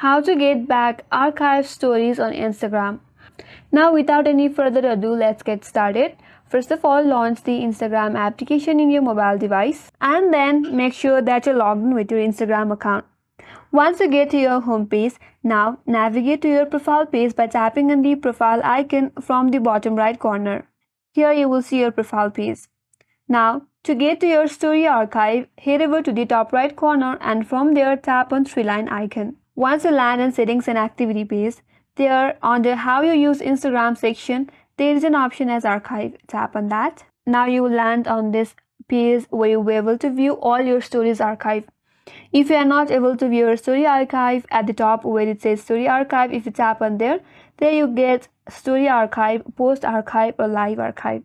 How to get back archived stories on Instagram. Now, without any further ado, let's get started. First of all, launch the Instagram application in your mobile device and then make sure that you're logged in with your Instagram account. Once you get to your home page, now navigate to your profile page by tapping on the profile icon from the bottom right corner. Here you will see your profile page. Now, to get to your story archive, head over to the top right corner and from there tap on three-line icon. Once you land in settings and activity page, there under how you use Instagram section, there is an option as archive. Tap on that. Now you will land on this page where you will be able to view all your stories archive. If you are not able to view your story archive, at the top where it says story archive, if you tap on there you get story archive, post archive or live archive.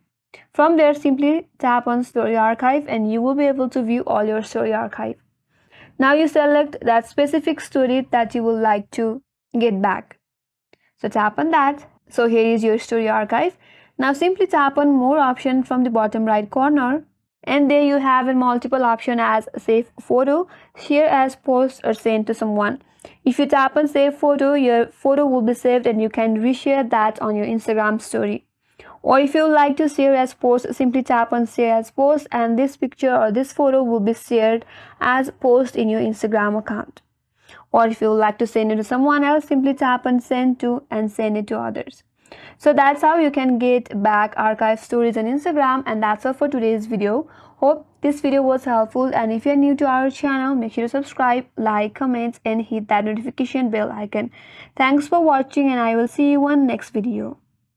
From there, simply tap on story archive and you will be able to view all your story archive. Now you select that specific story that you would like to get back. So tap on that. So here is your story archive. Now simply tap on more option from the bottom right corner and there you have a multiple option as save photo, share as post or send to someone. If you tap on save photo, your photo will be saved and you can reshare that on your Instagram story. Or if you would like to share as post, simply tap on share as post and this picture or this photo will be shared as post in your Instagram account. Or if you would like to send it to someone else, simply tap on send to and send it to others. So that's how you can get back archive stories on Instagram, and that's all for today's video. Hope this video was helpful, and if you're new to our channel, make sure to subscribe, like, comment and hit that notification bell icon. Thanks for watching and I will see you on next video.